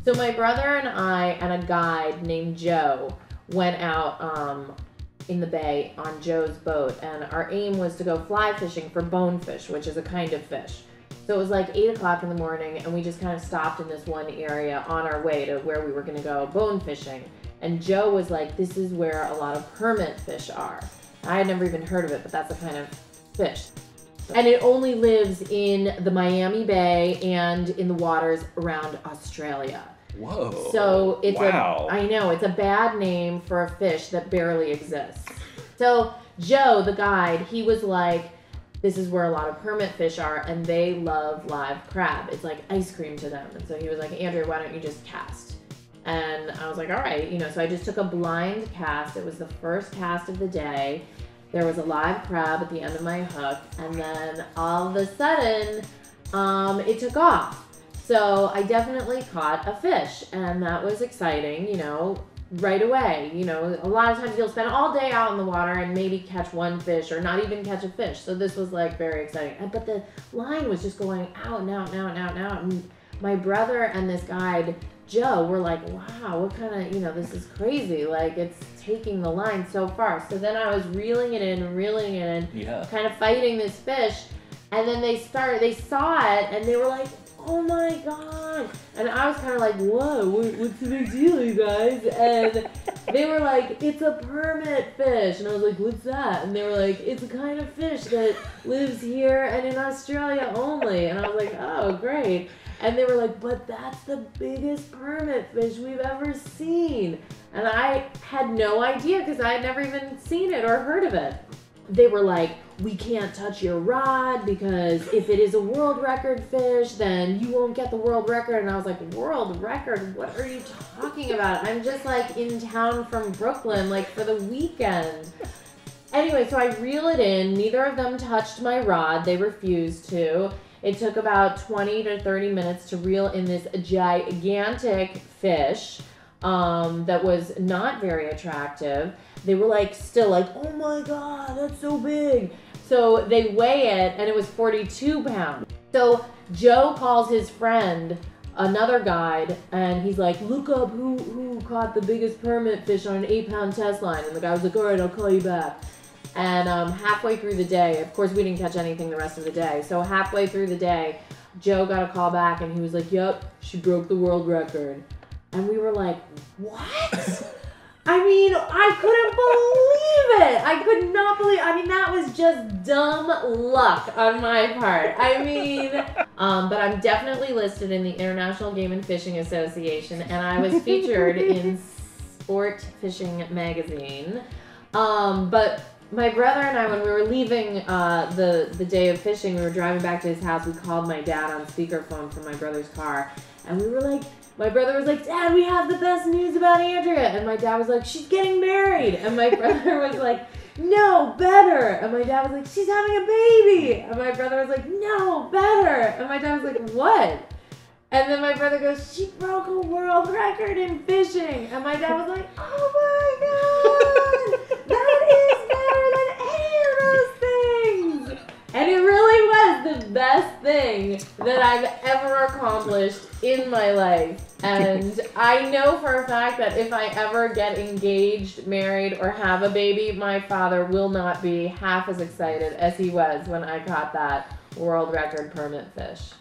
So my brother and I and a guide named Joe went out in the bay on Joe's boat, and our aim was to go fly fishing for bonefish, which is a kind of fish. So it was like 8 o'clock in the morning, and we just kind of stopped in this one area on our way to where we were going to go bone fishing. And Joe was like, this is where a lot of permit fish are. I had never even heard of it, but that's a kind of fish. And it only lives in the Miami Bay and in the waters around Australia. Whoa. So it's I know, it's a bad name for a fish that barely exists. So Joe, the guide, he was like, this is where a lot of permit fish are, and they love live crab. It's like ice cream to them. And so he was like, Andrea, why don't you just cast? And I was like, all right, so I just took a blind cast. It was the first cast of the day. There was a live crab at the end of my hook, and then all of a sudden, it took off. So I definitely caught a fish, and that was exciting, right away. A lot of times you'll spend all day out in the water and maybe catch one fish or not even catch a fish. So this was like very exciting. But the line was just going out and out and out and out and out. And my brother and this guide, Joe, were like, wow, what kind of, this is crazy. Like, it's taking the line so far. So then I was reeling it in, kind of fighting this fish. And then they saw it, and they were like, oh my God. And I was kind of like, whoa, what's the big deal, you guys? And they were like, it's a permit fish. And I was like, what's that? And they were like, it's a kind of fish that lives here and in Australia only. And I was like, oh, great. And they were like, but that's the biggest permit fish we've ever seen. And I had no idea because I had never even seen it or heard of it. They were like, we can't touch your rod because if it is a world record fish, then you won't get the world record. And I was like, world record? What are you talking about? I'm just like in town from Brooklyn, like for the weekend. Anyway, so I reel it in. Neither of them touched my rod. They refused to. It took about 20 to 30 minutes to reel in this gigantic fish that was not very attractive. They were like, still like, oh my God, that's so big. So they weigh it, and it was 42 pounds. So Joe calls his friend, another guide, and he's like, look up who caught the biggest permit fish on an 8-pound test line. And the guy was like, all right, I'll call you back. And halfway through the day, of course, we didn't catch anything the rest of the day. So halfway through the day, Joe got a call back, and he was like, yep, she broke the world record. And we were like, what? I mean, I couldn't believe it. I could not believe it. I mean, that was just dumb luck on my part. I mean, but I'm definitely listed in the International Game and Fishing Association, and I was featured in Sport Fishing magazine. But my brother and I, when we were leaving the day of fishing, we were driving back to his house. We called my dad on speakerphone from my brother's car, and we were like, my brother was like, Dad, we have the best news about Andrea. And my dad was like, she's getting married. And my brother was like, no, better. And my dad was like, she's having a baby. And my brother was like, no, better. And my dad was like, what? And then my brother goes, she broke a world record in fishing. And my dad was like, oh my God, that is better than any of those things. And it really was the best thing that I've ever accomplished in my life. And I know for a fact that if I ever get engaged, married, or have a baby, my father will not be half as excited as he was when I caught that world record permit fish.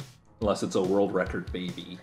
Unless it's a world record baby.